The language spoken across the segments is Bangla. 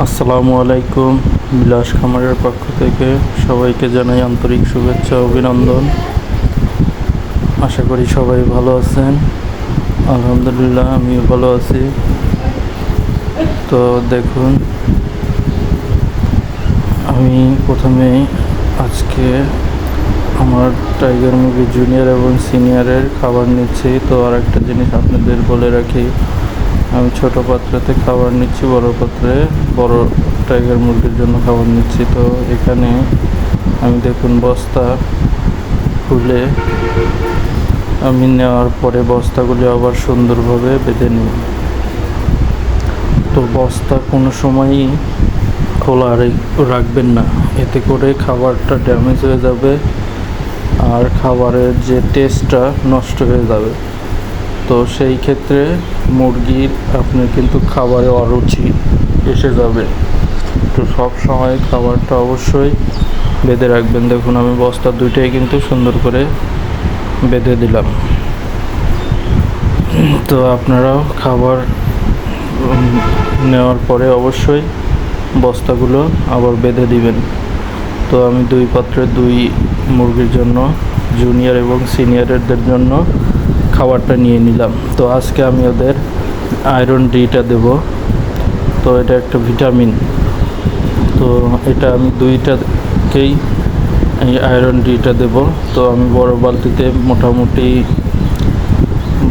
আসসালামু আলাইকুম। বিলাস খামারের পক্ষ থেকে সবাইকে জানাই আন্তরিক শুভেচ্ছা ও অভিনন্দন। আশা করি সবাই ভালো আছেন। আলহামদুলিল্লাহ আমিও ভালো আছি। তো দেখুন, আমি প্রথমে আজকে আমার টাইগার মুরগি জুনিয়র এবং সিনিয়রের খাবার নিচ্ছি। তো আর একটা জিনিস আপনাদের বলে রাখি, আমি ছোট পাত্রতে খাবার নিচ্ছি, বড় পাত্রে বড় টাইগার মুরগির জন্য খাবার নিচ্ছি। তো এখানে আমি দেখুন বস্তা খুলে আমি নেওয়ার পরে বস্তাগুলি আবার সুন্দরভাবে বেঁধে নিই। তো বস্তা কোনো সময়ই খোলা রাখবেন না, এতে করে খাবারটা ড্যামেজ হয়ে যাবে আর খাবারের যে টেস্টটা নষ্ট হয়ে যাবে। তো সেই ক্ষেত্রে মুরগির আপনার কিন্তু খাবারে অরুচি এসে যাবে। তো সব সময় খাবারটা অবশ্যই বেঁধে রাখবেন। দেখুন আমি বস্তা দুইটাই কিন্তু সুন্দর করে বেঁধে দিলাম। তো আপনারাও খাবার নেওয়ার পরে অবশ্যই বস্তাগুলো আবার বেঁধে দিবেন। তো আমি দুই পাত্রে দুই মুরগির জন্য, জুনিয়র এবং সিনিয়রদের জন্য খাবারটা নিয়ে নিলাম। তো আজকে আমি ওদের আয়রন ডিটা দেব। তো এটা একটা ভিটামিন, তো এটা আমি দুইটাকেই এই আয়রন ডিটা দেব। তো আমি বড় বালতিতে মোটামুটি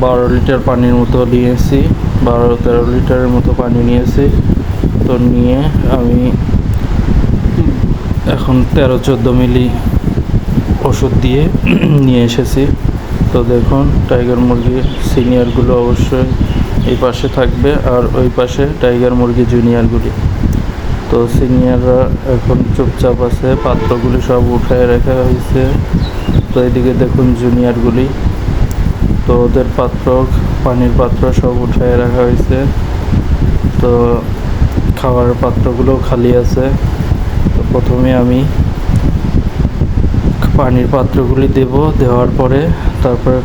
12 লিটার পানির মতো নিয়েছি, 12-13 লিটারের মতো পানি নিয়েছি। তো নিয়ে আমি এখন 13-14 মিলি ওষুধ দিয়ে নিয়ে এসেছি। তো দেখুন টাইগার মুরগির সিনিয়রগুলো অবশ্যই এই পাশে থাকবে আর ওই পাশে টাইগার মুরগি জুনিয়রগুলি। তো সিনিয়ররা এখন চুপচাপ আছে, পাত্রগুলি সব উঠায় রাখা হয়েছে। তো এদিকে দেখুন জুনিয়রগুলি, তো ওদের পাত্র, পানির পাত্র সব উঠায় রাখা হয়েছে। তো খাওয়ার পাত্রগুলো খালি আছে। তো প্রথমে আমি পানির পাত্রগুলি দেওয়ার পরে তারপরে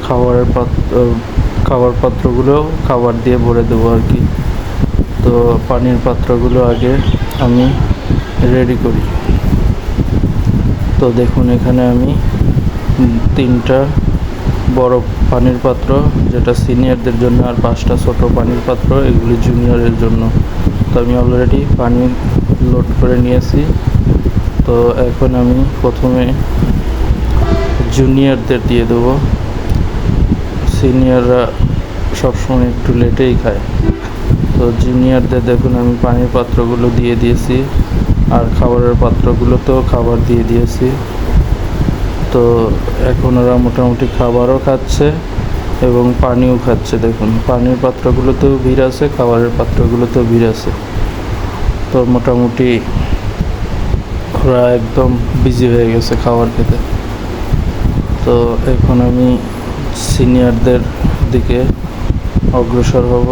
খাবার পাত্রগুলো খাবার দিয়ে ভরে দেবো আর কি। তো পানির পাত্রগুলো আগে আমি রেডি করি। তো দেখুন এখানে আমি 3টা বড় পানির পাত্র, যেটা সিনিয়রদের জন্য, আর 5টা ছোটো পানির পাত্র, এগুলি জুনিয়রের জন্য। তো আমি অলরেডি পানি লোড করে নিয়েছি। তো এখন আমি প্রথমে জুনিয়রদের দিয়ে দেবো। সিনিয়ররা সবসময় একটু লেটেই খায়। তো জুনিয়রদের দেখুন আমি পানির পাত্রগুলো দিয়ে দিয়েছি আর খাবারের পাত্রগুলোতেও খাবার দিয়ে দিয়েছি। তো এখন ওরা মোটামুটি খাবারও খাচ্ছে এবং পানিও খাচ্ছে। দেখুন পানির পাত্রগুলোতেও ভিড় আছে, খাবারের পাত্রগুলোতেও ভিড় আছে। তো মোটামুটি ওরা একদম বিজি হয়ে গেছে খাবার খেতে। তো এখন আমি সিনিয়রদের দিকে অগ্রসর হব।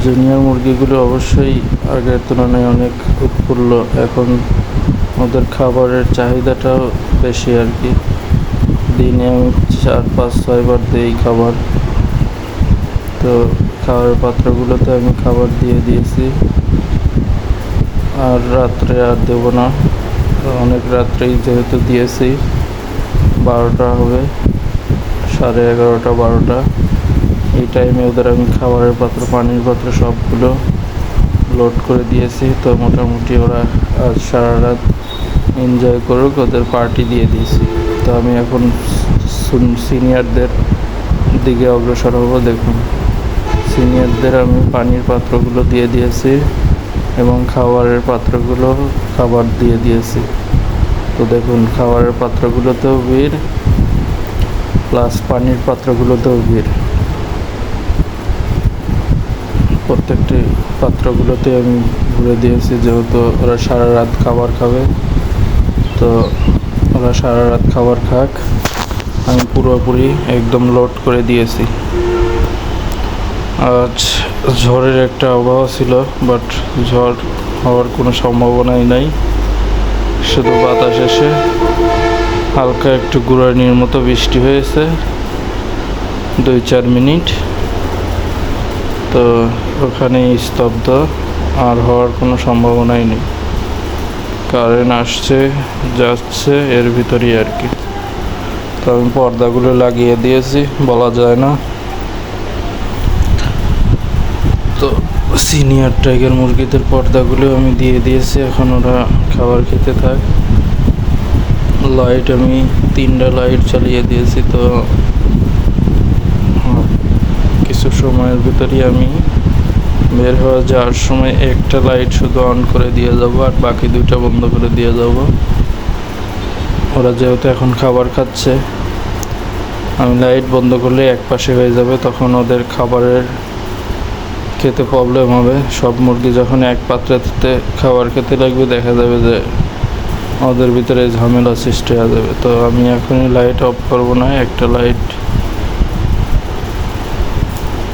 জুনিয়র মুরগিগুলো অবশ্যই আগের তুলনায় অনেক উৎফুল্ল, এখন ওদের খাবারের চাহিদাটাও বেশি আর কি। দিনে আমি 4-5-6 বার দিই খাবার। তো খাবারের পাত্রগুলোতে আমি খাবার দিয়ে দিয়েছি, আর রাত্রে আর দেবো না। অনেক রাত্রেই যেহেতু দিয়েছি, 12টা হবে, 11:30 12টা, এই টাইমে ওদের আমি খাবারের পাত্র, পানির পাত্র সবগুলো লোড করে দিয়েছি। তো মোটামুটি ওরা আজ সারা রাত এনজয় করুক, ওদের পার্টি দিয়ে দিয়েছি। তো আমি এখন সিনিয়রদের দিকে অগ্রসর হব। দেখুন সিনিয়রদের আমি পানির পাত্রগুলো দিয়ে দিয়েছি এবং খাবারের পাত্রগুলো খাবার দিয়ে দিয়েছি। তো দেখুন খাবারের পাত্রগুলোতেও ভিড়, প্লাস পানির পাত্রগুলোতেও ভিড়। প্রত্যেকটি পাত্রগুলোতে আমি ভরে দিয়েছি, যেহেতু ওরা সারা রাত খাবার খাবে। তো ওরা সারা রাত খাবার খাক, আমি পুরোপুরি একদম লোড করে দিয়েছি। আজ ঝড়ের একটা আবহাওয়া ছিল, বাট ঝড় হওয়ার কোনো সম্ভাবনাই নাই। শুধু বাতাস এসে হালকা একটু গুঁড়ানির মতো বৃষ্টি হয়েছে 2-4 মিনিট। তো ওখানেই স্তব্ধ, আর হওয়ার কোনো সম্ভাবনাই নেই। কারেন্ট আসছে যাচ্ছে এর ভিতরেই আর কি। তো আমি পর্দাগুলো লাগিয়ে দিয়েছি, বলা যায় না। তো সিনিয়র টাইগার মুরগিদের পর্দাগুলো আমি দিয়ে দিয়েছি, এখন ওরা খাবার খেতে থাক। লাইট আমি 3টা লাইট চালিয়ে দিয়েছি। তো কিছু সময়ের ভিতরেই আমি বের হয়ে যাওয়ার সময় একটা লাইট শুধু অন করে দিয়ে যাব, আর বাকি 2টা বন্ধ করে দিয়ে যাব। ওরা যেহেতু এখন খাবার খাচ্ছে, আমি লাইট বন্ধ করলে এক পাশে হয়ে যাবে, তখন ওদের খাবারের খেতে প্রবলেম হবে। সব মুরগি যখন এক পাত্রেতে খাবার খেতে লাগবে, দেখা যাবে যে ওদের ভিতরে ঝামেলা সৃষ্টি হয়ে যাবে। তো আমি এখনই লাইট অফ করব না, একটা লাইট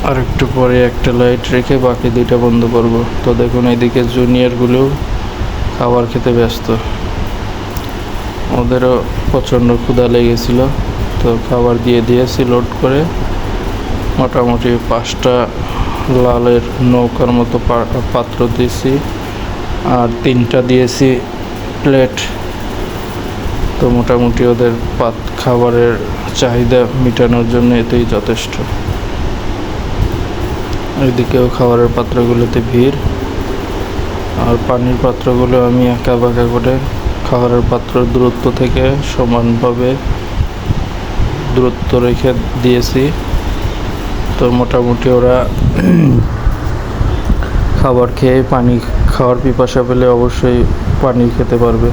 আর একটু পরে একটা লাইট রেখে বাকি 2টা বন্ধ করব। তো দেখুন এদিকে জুনিয়রগুলোও খাবার খেতে ব্যস্ত, ওদেরও প্রচণ্ড ক্ষুধা লেগেছিল। তো খাবার দিয়ে দিয়েছি লোড করে, মোটামুটি 5টা লালের নৌকার মতো পাত্র দিয়েছি, আর 3টা দিয়েছি প্লেট। তো মোটামুটি ওদের খাবারের চাহিদা মেটানোর জন্য এতেই যথেষ্ট। এদিকেও খাবারের পাত্রগুলোতে ভিড়, আর পানির পাত্রগুলো আমি একা বাঁকা করে খাবারের পাত্র দূরত্ব থেকে সমানভাবে দূরত্ব রেখে দিয়েছি। তো মোটামুটি ওরা খাবার খেয়ে পানি খাওয়ার পিপাসা পেলে অবশ্যই পানি খেতে পারবে।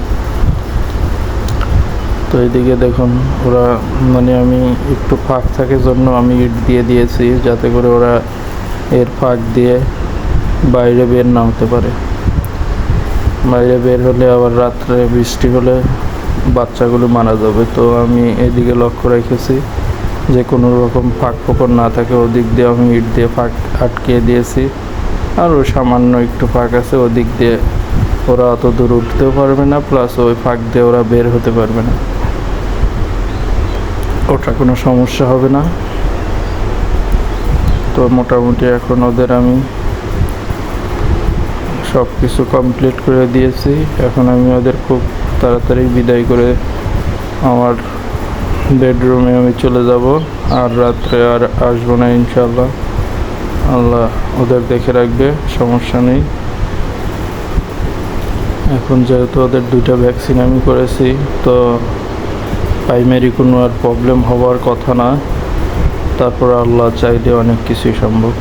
তো এইদিকে দেখুন ওরা আমি একটু ফাঁক থাকে জন্য আমি ইট দিয়ে দিয়েছি, যাতে করে ওরা এর ফাঁক দিয়ে বাইরে বের না হতে পারে। বাইরে বের হলে আবার রাত্রে বৃষ্টি হলে বাচ্চাগুলো মারা যাবে। তো আমি এদিকে লক্ষ্য রেখেছি যে কোনো রকম ফাঁক ফোকর না থাকে, ওদিক দিয়ে আমি ইট দিয়ে ফাঁক আটকিয়ে দিয়েছি। আর ওই সামান্য একটু ফাঁক আছে, ওদিক দিয়ে ওরা অত দূর উঠতেও পারবে না, প্লাস ওই ফাঁক দিয়ে ওরা বের হতে পারবে না, ওটা কোনো সমস্যা হবে না। তো মোটামুটি এখন ওদের আমি সব কিছু কমপ্লিট করে দিয়েছি। এখন আমি ওদের খুব তাড়াতাড়ি বিদায় করে আমার বেডরুমে আমি চলে যাব, আর রাত্রে আর আসবো না ইনশাল্লাহ। আল্লাহ ওদের দেখে রাখবে, সমস্যা নেই। এখন যেহেতু ওদের 2টা ভ্যাকসিন আমি করেছি, তো প্রাইমারি কোনো আর প্রবলেম হওয়ার কথা না। তারপর আল্লাহ চাইলে অনেক কিছুই সম্ভব।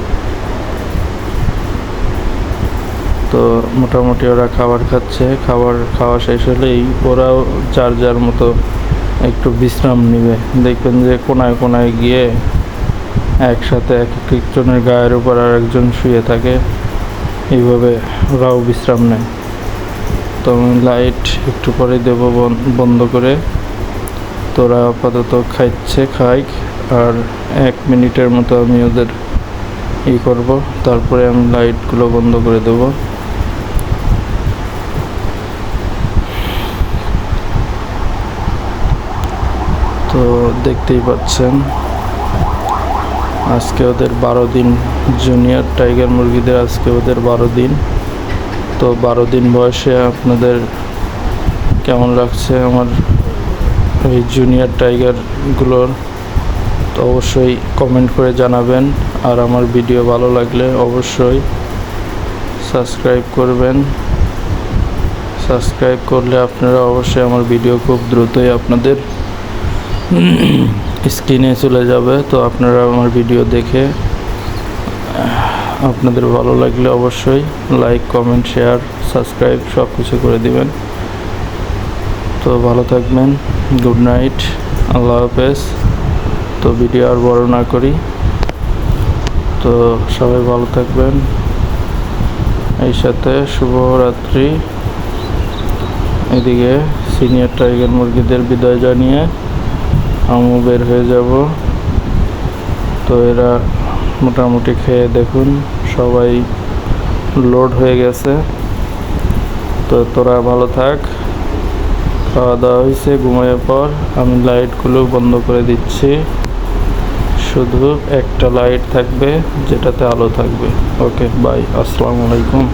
তো মোটামুটি ওরা খাবার খাচ্ছে, খাবার খাওয়া শেষ হলেই ওরাও যার যার মতো একটু বিশ্রাম নেবে। দেখবেন যে কোনায় কোনায় গিয়ে একসাথে এক একজনের গায়ের উপর আর একজন শুয়ে থাকে, এইভাবে ওরাও বিশ্রাম নেয়। তো আমি লাইট একটু পরে দেবো বন্ধ করে। তোরা আপাতত খাইক, আর 1 মিনিটের মতো আমি ওদের করব, তারপরে আমি লাইটগুলো বন্ধ করে দেবো। তো দেখতেই পাচ্ছেন আজকে ওদের 12 দিন, জুনিয়র টাইগার মুরগিদের আজকে ওদের 12 দিন। তো 12 দিন বয়সে আপনাদের কেমন লাগছে আমার এই জুনিয়র টাইগারগুলোর, তো অবশ্যই কমেন্ট করে জানাবেন। আর আমার ভিডিও ভালো লাগলে অবশ্যই সাবস্ক্রাইব করবেন। সাবস্ক্রাইব করলে আপনারা অবশ্যই আমার ভিডিও খুব দ্রুতই আপনাদের স্ক্রিনে চলে যাবে। তো আপনারা আমার ভিডিও দেখে আপনাদের ভালো লাগলে অবশ্যই লাইক, কমেন্ট, শেয়ার, সাবস্ক্রাইব সব কিছু করে দিবেন। তো ভালো থাকবেন, গুড নাইট, আল্লাহ হাফেজ। তো ভিডিও আর বড় না করি, তো সবাই ভালো থাকবেন, এই সাথে শুভরাত্রি। এদিকে সিনিয়র টাইগার মুরগিদের বিদায় জানিয়ে আমিও বের হয়ে যাব। তো এরা মোটামুটি খেয়ে দেখুন সবাই লোড হয়ে গেছে। তো তোরা ভালো থাক, খাওয়া দাওয়া হয়েছে, ঘুমানোর পর আমি লাইটগুলো বন্ধ করে দিচ্ছি। শুধু একটা লাইট থাকবে যেটাতে আলো থাকবে। ওকে বাই, আসসালামু আলাইকুম।